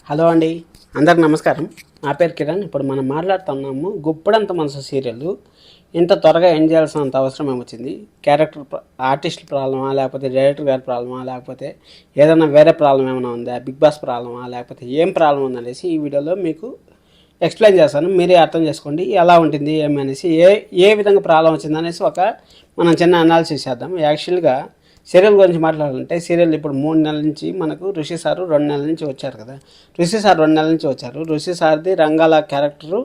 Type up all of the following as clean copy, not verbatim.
Hello అండి, అందరికి నమస్కారం. నా పేరు కిరణ్. ఇప్పుడు మనం మాట్లాడుతున్నాము గుప్పడంత మనసు సీరియల్ ఇంత త్వరగా ఎండ్ చేయాల్సినంత అవసరం ఏమొచ్చింది. ఆర్టిస్ట్ ప్రాబ్లమా, లేకపోతే డైరెక్టర్ గారి ప్రాబ్లమా, లేకపోతే ఏదైనా వేరే ప్రాబ్లం ఏమైనా ఉందా, బిగ్ బాస్ ప్రాబ్లమా, లేకపోతే ఏం ప్రాబ్లం ఉందనేసి ఈ వీడియోలో మీకు ఎక్స్ప్లెయిన్ చేస్తాను. మీరే అర్థం చేసుకోండి ఎలా ఉంటుంది ఏమనేసి, ఏ విధంగా ప్రాబ్లం వచ్చింది అనేసి మనం చిన్న అనాలిసిస్ చేద్దాం. యాక్చువల్గా సీరియల్ గురించి మాట్లాడాలంటే, సీరియల్ ఇప్పుడు 3 నెలల నుంచి మనకు ఋషి సారు 2 నెలల నుంచి వచ్చారు కదా. ఋషి సార్ 2 నెలల నుంచి వచ్చారు. ఋషి సార్ది రంగాల క్యారెక్టరు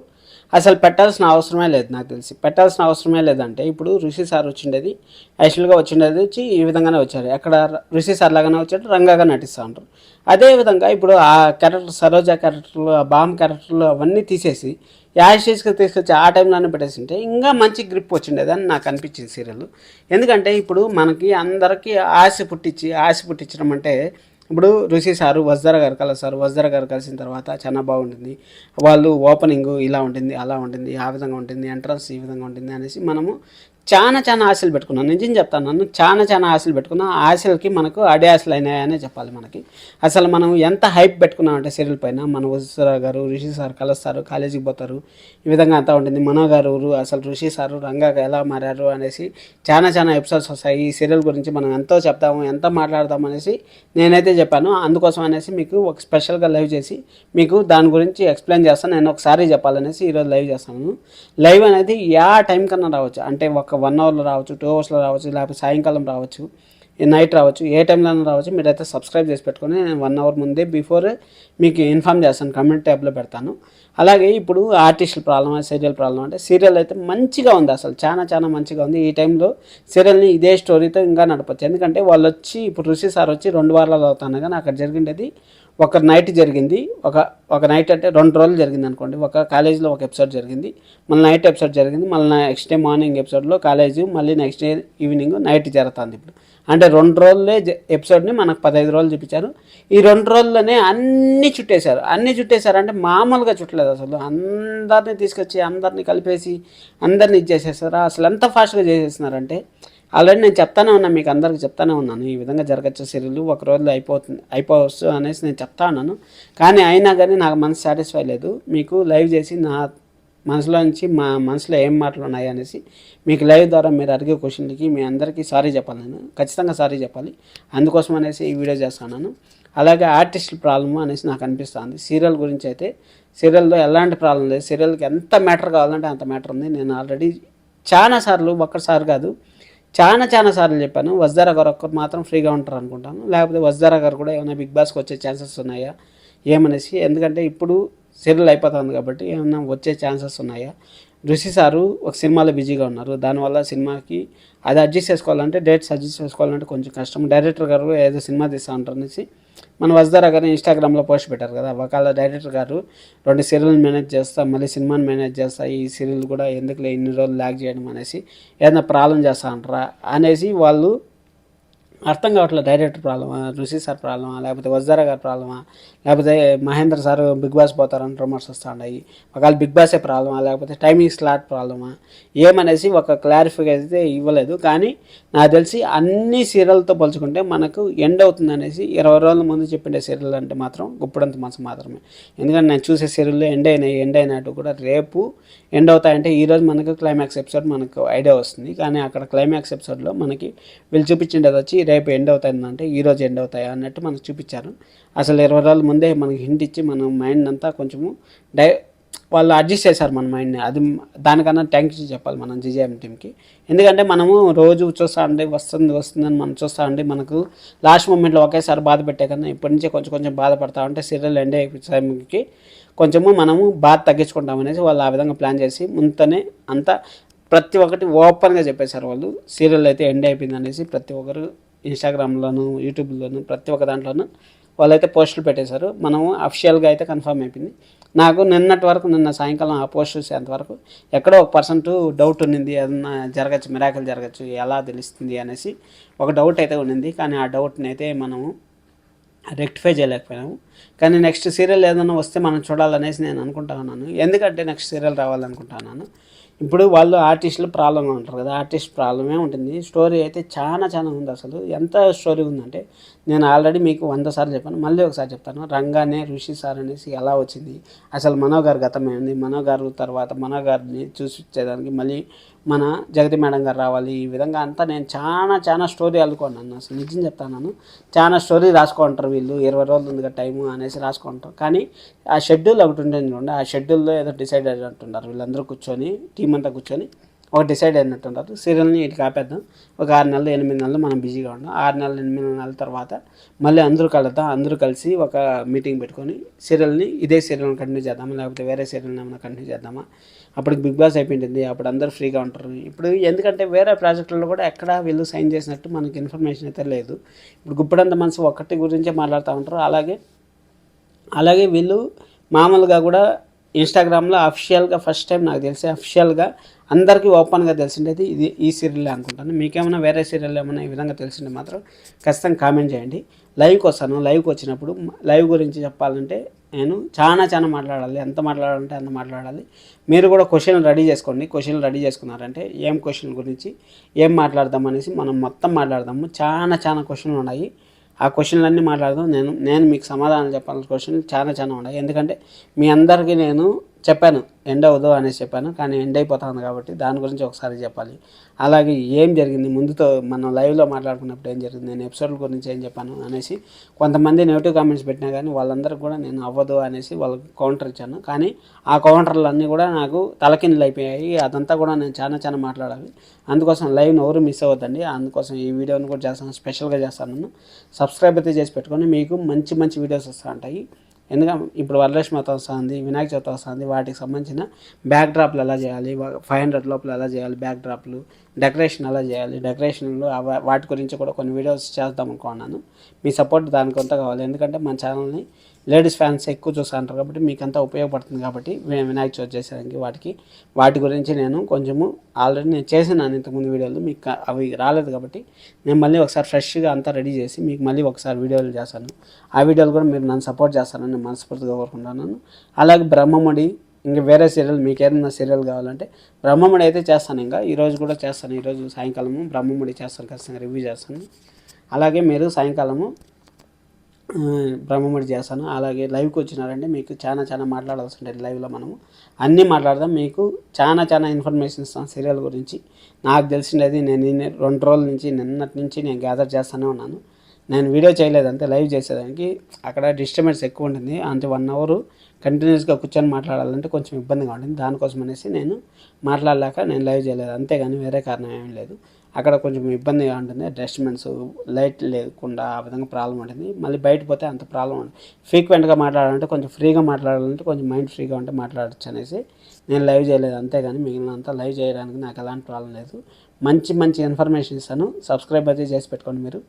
అసలు పెట్టాల్సిన అవసరమే లేదు. నాకు తెలిసి పెట్టాల్సిన అవసరమే లేదంటే, ఇప్పుడు ఋషి సార్ వచ్చిండేది యాక్చువల్గా వచ్చిండేది వచ్చి ఈ విధంగానే వచ్చారు. ఎక్కడ ఋషి సార్ లాగానే వచ్చాడు, రంగాగా నటిస్తూ ఉంటారు. అదేవిధంగా ఇప్పుడు ఆ క్యారెక్టర్ సరోజా క్యారెక్టర్లు, ఆ బామ్ క్యారెక్టర్లు అవన్నీ తీసేసి యాషేస్గా తీసుకొచ్చి ఆ టైంలోనే పెట్టేసింటే ఇంకా మంచి గ్రిప్ వచ్చిండేదని నాకు అనిపించింది సీరియల్. ఎందుకంటే ఇప్పుడు మనకి అందరికీ ఆశ పుట్టించడం అంటే, ఇప్పుడు ఋషి సారు వజ్జర గారు కలిసారు. వజ్జర గారు కలిసిన తర్వాత చాలా బాగుంటుంది. వాళ్ళు ఓపెనింగ్ ఇలా ఉంటుంది, అలా ఉంటుంది, ఆ విధంగా ఉంటుంది, ఎంట్రన్స్ ఈ విధంగా ఉంటుంది అనేసి మనము చాలా ఆశలు పెట్టుకున్నాను. నిజం చెప్తాను, నన్ను చాలా ఆశలు పెట్టుకున్నా. ఆశలకి మనకు అడే ఆశలు అయినాయనే చెప్పాలి. మనకి అసలు మనం ఎంత హైప్ పెట్టుకున్నామంటే సీరియల్ పైన, మన వజ్జర గారు ఋషి సార్ కలుస్తారు, కాలేజీకి పోతారు, ఈ విధంగా అంతా ఉంటుంది. మనో గారు అసలు ఋషి సారు రంగాగా ఎలా మారారు అనేసి చాలా ఎపిసోడ్స్ వస్తాయి. ఈ సీరియల్ గురించి మనం ఎంతో చెప్తాము, ఎంత మాట్లాడదాం అనేసి నేనైతే చెప్పాను. అందుకోసం అనేసి మీకు ఒక స్పెషల్గా లైవ్ చేసి మీకు దాని గురించి ఎక్స్ప్లెయిన్ చేస్తాను. నేను ఒకసారి చెప్పాలనేసి ఈరోజు లైవ్ చేస్తాను. లైవ్ అనేది యా టైం కన్నా రావచ్చు, అంటే ఒక 1 అవర్లో రావచ్చు, 2 అవర్స్లో రావచ్చు, లేకపోతే సాయంకాలం రావచ్చు, నైట్ రావచ్చు, ఏ టైంలో రావచ్చు. మీరైతే సబ్స్క్రైబ్ చేసి పెట్టుకొని నేను 1 అవర్ ముందే బిఫోర్ మీకు ఇన్ఫామ్ చేస్తాను, కమెంట్ ట్యాబ్లో పెడతాను. అలాగే ఇప్పుడు ఆర్టిస్టుల ప్రాబ్లమ్, సీరియల్ ప్రాబ్లం అంటే, సీరియల్ అయితే మంచిగా ఉంది. అసలు చాలా మంచిగా ఉంది. ఈ టైంలో సీరియల్ని ఇదే స్టోరీతో ఇంకా నడపచ్చు. ఎందుకంటే వాళ్ళు వచ్చి ఇప్పుడు ఋషి సార్ వచ్చి 2 వారాలు అవుతాను కానీ అక్కడ జరిగిండేది ఒక నైట్ జరిగింది. ఒక నైట్ అంటే 2 రోజులు జరిగింది అనుకోండి. ఒక కాలేజీలో ఒక ఎపిసోడ్ జరిగింది, మళ్ళీ నైట్ ఎపిసోడ్ జరిగింది, మళ్ళీ నెక్స్ట్ డే మార్నింగ్ ఎపిసోడ్లో కాలేజీ, మళ్ళీ నెక్స్ట్ డే ఈవినింగ్ నైట్ జరుగుతుంది. ఇప్పుడు అంటే 2 రోజులే ఎపిసోడ్ని మనకు 15 రోజులు చూపించారు. ఈ 2 రోజుల్లోనే అన్నీ చుట్టేశారు అంటే మామూలుగా చుట్టలేదు. అసలు అందరినీ తీసుకొచ్చి అందరినీ కలిపేసి అందరినీ ఇచ్చేసేసారు. అసలు ఎంత ఫాస్ట్గా చేసేస్తున్నారంటే, ఆల్రెడీ నేను చెప్తానే ఉన్నాను, మీకు అందరికీ చెప్తానే ఉన్నాను, ఈ విధంగా జరగచ్చు సీరియల్ ఒక రోజులో అయిపోవచ్చు అనేసి నేను చెప్తా ఉన్నాను. కానీ అయినా కానీ నాకు మనసు సాటిస్ఫై లేదు. మీకు లైవ్ చేసి నా మనసులో నుంచి మా మనసులో ఏం మాటలు ఉన్నాయి అనేసి మీకు లైవ్ ద్వారా మీరు అడిగే క్వశ్చన్లకి మీ అందరికీ సారీ చెప్పాలి. నేను ఖచ్చితంగా సారీ చెప్పాలి. అందుకోసం అనేసి ఈ వీడియో చేస్తున్నాను. అలాగే ఆర్టిస్టుల ప్రాబ్లమ్ అనేసి నాకు అనిపిస్తుంది. సీరియల్ గురించి అయితే సీరియల్లో ఎలాంటి ప్రాబ్లం లేదు. సీరియల్కి ఎంత మ్యాటర్ కావాలంటే అంత మ్యాటర్ ఉంది. నేను ఆల్రెడీ చాలాసార్లు, ఒక్కసారి కాదు చాలా సార్లు చెప్పాను. వజ్జారా గారు ఒక్కరు మాత్రం ఫ్రీగా ఉంటారు అనుకుంటాను, లేకపోతే వజ్జారా గారు కూడా ఏమైనా బిగ్ బాస్కి వచ్చే ఛాన్సెస్ ఉన్నాయా ఏమనేసి. ఎందుకంటే ఇప్పుడు సీరియల్ అయిపోతుంది కాబట్టి ఏమైనా వచ్చే ఛాన్సెస్ ఉన్నాయా. ఋషి సారు ఒక సినిమాలో బిజీగా ఉన్నారు, దానివల్ల సినిమాకి అది అడ్జస్ట్ చేసుకోవాలంటే, డేట్స్ అడ్జస్ట్ చేసుకోవాలంటే కొంచెం కష్టం. డైరెక్టర్ గారు ఏదో సినిమా తీస్తూ ఉంటారు అనేసి మన వజ్జారా గారు ఇన్స్టాగ్రామ్లో పోస్ట్ పెట్టారు కదా. ఒకవేళ డైరెక్టర్ గారు 2 సీరియల్ మేనేజ్ చేస్తా, మళ్ళీ సినిమాని మేనేజ్ చేస్తా, ఈ సీరియల్ కూడా ఎందుకులే ఇన్ని రోజులు ల్యాగ్ చేయడం అనేసి ఏదైనా ప్రాబ్లం చేస్తా అంటారా అనేసి వాళ్ళు అర్థం కావట్లేదు. డైరెక్టర్ ప్రాబ్లమా, ఋషి సార్ ప్రాబ్లమా, లేకపోతే వజ్జారా గారి ప్రాబ్లమా, లేకపోతే మహేంద్ర సార్ బిగ్ బాస్ పోతారని రూమర్స్ వస్తూ ఉన్నాయి. ఒకవేళ బిగ్ బాసే ప్రాబ్లమా, లేకపోతే టైమింగ్ స్లాట్ ప్రాబ్లమా ఏమనేసి ఒక క్లారిఫికేషన్ అయితే ఇవ్వలేదు. కానీ నాకు తెలిసి అన్ని సీరియల్తో పోల్చుకుంటే మనకు ఎండ్ అవుతుంది అనేసి 20 రోజుల ముందు చెప్పిండే సీరియల్ అంటే మాత్రం గుప్పడంత మనసు మాత్రమే. ఎందుకంటే నేను చూసే సీరియల్లో ఎండ్ అయినట్టు కూడా రేపు ఎండ్ అవుతాయంటే, ఈరోజు మనకు క్లైమాక్స్ ఎపిసోడ్ మనకు ఐడియా వస్తుంది. కానీ అక్కడ క్లైమాక్స్ ఎపిసోడ్లో మనకి వీళ్ళు చూపించిండేది వచ్చి రేపు ఎండ్ అవుతుందంటే ఈరోజు ఎండ్ అవుతాయి అన్నట్టు మనకు చూపించారు. అసలు 20 రోజుల ముందే మనకి హింట్ ఇచ్చి మన మైండ్ అంతా కొంచెము వాళ్ళు అడ్జస్ట్ చేశారు మన మైండ్ని. అది దానికన్నా థ్యాంక్స్ చెప్పాలి మనం జీజేఎం టీమ్కి. ఎందుకంటే మనము రోజు చూస్తూ ఉండి వస్తుందని మనం చూస్తూ ఉండి మనకు లాస్ట్ మూమెంట్లో ఒకేసారి బాధ పెట్టే కన్నా ఇప్పటి నుంచే కొంచెం బాధపడతా ఉంటే సీరియల్ ఎండ్ అయిపోయి కొంచెము మనము బాధ తగ్గించుకుంటాం అనేసి వాళ్ళు ఆ విధంగా ప్లాన్ చేసి ముందుతోనే అంతా ప్రతి ఒక్కటి ఓపెన్గా చెప్పేశారు వాళ్ళు. సీరియల్ అయితే ఎండ్ అయిపోయింది అనేసి ప్రతి ఒక్కరు ఇన్స్టాగ్రామ్లోను, యూట్యూబ్లోను, ప్రతి ఒక్క దాంట్లోనూ వాళ్ళైతే పోస్టులు పెట్టేశారు. మనము అఫిషియల్గా అయితే కన్ఫర్మ్ అయిపోయింది. నాకు నిన్న సాయంకాలం ఆ పోస్ట్ చూసేంతవరకు ఎక్కడో 1% డౌట్ ఉన్నింది, ఏదన్నా జరగచ్చు, మిరాకిల్ జరగచ్చు, ఎలా తెలుస్తుంది అనేసి ఒక డౌట్ అయితే ఉన్నింది. కానీ ఆ డౌట్ని అయితే మనము రెక్టిఫై చేయలేకపోయాము. కానీ నెక్స్ట్ సీరియల్ ఏదైనా వస్తే మనం చూడాలనేసి నేను అనుకుంటా ఉన్నాను. ఎందుకంటే నెక్స్ట్ సీరియల్ రావాలనుకుంటున్నాను. ఇప్పుడు వాళ్ళు ఆర్టిస్టులు ప్రాబ్లంగా ఉంటారు కదా, ఆర్టిస్ట్ ప్రాబ్లమే ఉంటుంది. స్టోరీ అయితే చాలా చాలా ఉంది. అసలు ఎంత స్టోరీ ఉందంటే నేను ఆల్రెడీ మీకు 100 సార్లు చెప్పాను, మళ్ళీ ఒకసారి చెప్తాను. రంగానే ఋషి సార్ అనేసి ఎలా వచ్చింది, అసలు మనో గారి గతం ఏముంది, మనో గారు తర్వాత మనో గారిని చూసిచ్చేదానికి మళ్ళీ మన జగతి మేడం గారు రావాలి, ఈ విధంగా అంతా నేను చాలా చాలా స్టోరీ అల్లుకున్నాను. అసలు నిజం చెప్తాను, చాలా స్టోరీ రాసుకుంటారు వీళ్ళు. 20 రోజులు ఉంది కదా టైము అనేసి రాసుకుంటారు. కానీ ఆ షెడ్యూల్ ఒకటి ఉంటుంది చూడండి, ఆ షెడ్యూల్లో ఏదో డిసైడ్ అయినట్టున్నారు వీళ్ళందరూ కూర్చొని, టీం అంతా కూర్చొని ఒక డిసైడ్ అయినట్టుంటారు. సీరియల్ని ఇటు ఆపేద్దాం, ఒక 6 నెలలు 8 నెలలు మనం బిజీగా ఉన్నాం. 6 నెలలు 8 నెలల తర్వాత మళ్ళీ అందరూ కలుద్దాం, అందరూ కలిసి ఒక మీటింగ్ పెట్టుకొని సీరియల్ని ఇదే సీరియల్ని కంటిన్యూ చేద్దామా, లేకపోతే వేరే సీరియల్ని ఏమైనా కంటిన్యూ చేద్దామా. అప్పుడు బిగ్ బాస్ అయిపోయింది, అప్పుడు అందరూ ఫ్రీగా ఉంటారు. ఇప్పుడు ఎందుకంటే వేరే ప్రాజెక్టులలో కూడా ఎక్కడ వీళ్ళు సైన్ చేసినట్టు మనకి ఇన్ఫర్మేషన్ అయితే లేదు. ఇప్పుడు గుప్పడంత మనసు ఒక్కటి గురించే మాట్లాడుతూ ఉంటారు. అలాగే వీళ్ళు మామూలుగా కూడా ఇన్స్టాగ్రామ్లో అఫిషియల్గా ఫస్ట్ టైం నాకు తెలిసి అఫిషియల్గా అందరికీ ఓపెన్గా తెలిసిండేది ఇది, ఈ సీరియల్ అనుకుంటాను. మీకేమైనా వేరే సీరియల్ ఏమైనా ఈ విధంగా తెలిసిండే మాత్రం ఖచ్చితంగా కామెంట్ చేయండి. లైవ్కి వస్తాను, లైవ్కి వచ్చినప్పుడు లైవ్ గురించి చెప్పాలంటే నేను చాలా మాట్లాడాలి, ఎంత మాట్లాడాలంటే అంత మాట్లాడాలి. మీరు కూడా క్వశ్చన్లు రెడీ చేసుకోండి. క్వశ్చన్లు రెడీ చేసుకున్నారంటే ఏం క్వశ్చన్ గురించి ఏం మాట్లాడదాం అనేసి మనం మొత్తం మాట్లాడదాము. చాలా క్వశ్చన్లు ఉన్నాయి, ఆ క్వశ్చన్లన్నీ మాట్లాడదాం. నేను మీకు సమాధానం చెప్పాల్సిన క్వశ్చన్లు చాలా ఉన్నాయి. ఎందుకంటే మీ అందరికీ నేను చెప్పాను ఎండ్ అవ్వదు అనేసి చెప్పాను, కానీ ఎండ్ అయిపోతుంది కాబట్టి దాని గురించి ఒకసారి చెప్పాలి. అలాగే ఏం జరిగింది ముందుతో మనం లైవ్లో మాట్లాడుకున్నప్పుడు ఏం జరిగింది, నేను ఎపిసోడ్ల గురించి ఏం చెప్పాను అనేసి కొంతమంది నెగిటివ్ కామెంట్స్ పెట్టినా కానీ వాళ్ళందరికీ కూడా నేను అవ్వదు అనేసి వాళ్ళకి కౌంటర్ ఇచ్చాను. కానీ ఆ కౌంటర్లన్నీ కూడా నాకు తలకిందులు అయిపోయాయి. అదంతా కూడా నేను చాలా మాట్లాడాలి. అందుకోసం లైవ్ని ఎవరు మిస్ అవ్వద్దండి. అందుకోసం ఈ వీడియోని కూడా చేస్తాను, స్పెషల్గా చేస్తాను. సబ్స్క్రైబ్ అయితే చేసి పెట్టుకొని మీకు మంచి వీడియోస్ వస్తూ ఉంటాయి. ఎందుకంటే ఇప్పుడు వరలక్ష్మి వ్రతం వస్తుంది, వినాయక చవితి వస్తుంది, వాటికి సంబంధించిన బ్యాక్ డ్రాప్లు ఎలా చేయాలి, 500 లోపల ఎలా చేయాలి, బ్యాక్ డ్రాప్లు డెకరేషన్ ఎలా చేయాలి, డెకరేషన్లు వాటి గురించి కూడా కొన్ని వీడియోస్ చేద్దాం అనుకున్నాను. మీ సపోర్ట్ దానికి అంతా కావాలి. ఎందుకంటే మన ఛానల్ని లేడీస్ ఫ్యాన్స్ ఎక్కువ చూస్తూ ఉంటారు కాబట్టి మీకు అంతా ఉపయోగపడుతుంది. కాబట్టి వినాయక చవితి చేసేదానికి వాటి గురించి నేను కొంచెము ఆల్రెడీ నేను చేసినాను ఇంతకుముందు వీడియోలు, మీకు అవి రాలేదు కాబట్టి నేను మళ్ళీ ఒకసారి ఫ్రెష్గా అంతా రెడీ చేసి మీకు మళ్ళీ ఒకసారి వీడియోలు చేస్తాను. ఆ వీడియోలు కూడా మీరు నన్ను సపోర్ట్ చేస్తారని నేను మనస్ఫూర్తిగా కోరుకుంటున్నాను. అలాగే బ్రహ్మముడి ఇంకా వేరే సీరియల్ మీకు ఏదైనా సీరియల్ కావాలంటే బ్రహ్మముడి అయితే చేస్తాను, ఇంకా ఈరోజు కూడా చేస్తాను. ఈరోజు సాయంకాలము బ్రహ్మముడి చేస్తాను, ఖచ్చితంగా రివ్యూ చేస్తాను. అలాగే మీరు సాయంకాలము బ్రహ్మముడి చేస్తాను. అలాగే లైవ్కి వచ్చినారంటే మీకు చాలా మాట్లాడాల్సి ఉంటుంది. లైవ్లో మనము అన్నీ మాట్లాడదాం, మీకు చాలా ఇన్ఫర్మేషన్ ఇస్తాను సీరియల్ గురించి. నాకు తెలిసినది నేను 2 రోజుల నుంచి నిన్నటి నుంచి నేను గ్యాదర్ చేస్తూనే ఉన్నాను. నేను వీడియో చేయలేదంటే లైవ్ చేసేదానికి అక్కడ డిస్టర్బెన్స్ ఎక్కువ ఉంటుంది. అంటే 1 అవర్ కంటిన్యూస్గా కూర్చొని మాట్లాడాలంటే కొంచెం ఇబ్బందిగా ఉంటుంది. దానికోసం అనేసి నేను మాట్లాడలేక నేను లైవ్ చేయలేదు, అంతేగాని వేరే కారణం ఏమీ లేదు. అక్కడ కొంచెం ఇబ్బందిగా ఉంటుంది, అడ్జస్ట్మెంట్స్ లైట్ లేకుండా ఆ విధంగా ప్రాబ్లం ఉంటుంది. మళ్ళీ బయట పోతే అంత ప్రాబ్లం ఉంటుంది. ఫ్రీక్వెంట్గా మాట్లాడాలంటే కొంచెం ఫ్రీగా మాట్లాడాలంటే కొంచెం మైండ్ ఫ్రీగా ఉంటే మాట్లాడచ్చు అనేసి నేను లైవ్ చేయలేదు, అంతేగాని మిగిలినంతా లైవ్ చేయడానికి నాకు ఎలాంటి ప్రాబ్లం లేదు. మంచి ఇన్ఫర్మేషన్ ఇస్తాను. సబ్స్క్రైబ్ అయితే చేసి పెట్టుకోండి. మీరు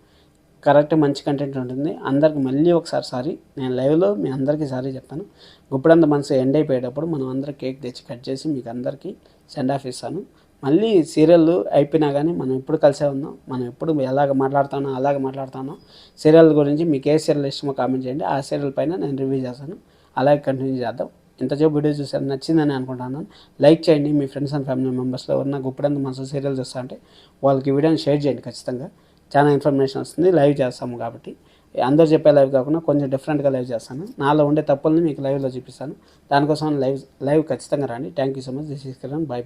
కరెక్ట్ మంచి కంటెంట్ ఉంటుంది. అందరికి మళ్ళీ ఒకసారి నేను లైవ్లో మీ అందరికీ సారీ చెప్తాను. గుప్పడంత మనసు ఎండ్ అయిపోయేటప్పుడు మనం అందరం కేక్ తెచ్చి కట్ చేసి మీకు అందరికీ సెండ్ ఆఫ్ ఇస్తాను. మళ్ళీ సీరియల్ అయిపోయినా కానీ మనం ఎప్పుడు కలిసే ఉందాం. మనం ఎప్పుడు అలాగే మాట్లాడుతానో సీరియల్ గురించి మీకు ఏ సీరియల్ ఇష్టమో కామెంట్ చేయండి. ఆ సీరియల్ పైన నేను రివ్యూ చేస్తాను. అలాగే కంటిన్యూ చేద్దాం. ఇంతసేపు వీడియో చూసాను, నచ్చిందని అనుకుంటున్నాను. లైక్ చేయండి. మీ ఫ్రెండ్స్ అండ్ ఫ్యామిలీ మెంబర్స్లో ఎవరన్నా గుప్పడంత మనసు సీరియల్ చూస్తా అంటే వాళ్ళకి వీడియోని షేర్ చేయండి. ఖచ్చితంగా చాలా ఇన్ఫర్మేషన్ వస్తుంది. లైవ్ చేస్తాము కాబట్టి అందరూ చెప్పే లైవ్ కాకుండా కొంచెం డిఫరెంట్గా లైవ్ చేస్తాను. నాలో ఉండే తప్పుల్ని మీకు లైవ్లో చూపిస్తాను. దానికోసం లైవ్ ఖచ్చితంగా రండి. Thank you so much. This is Kiran. By.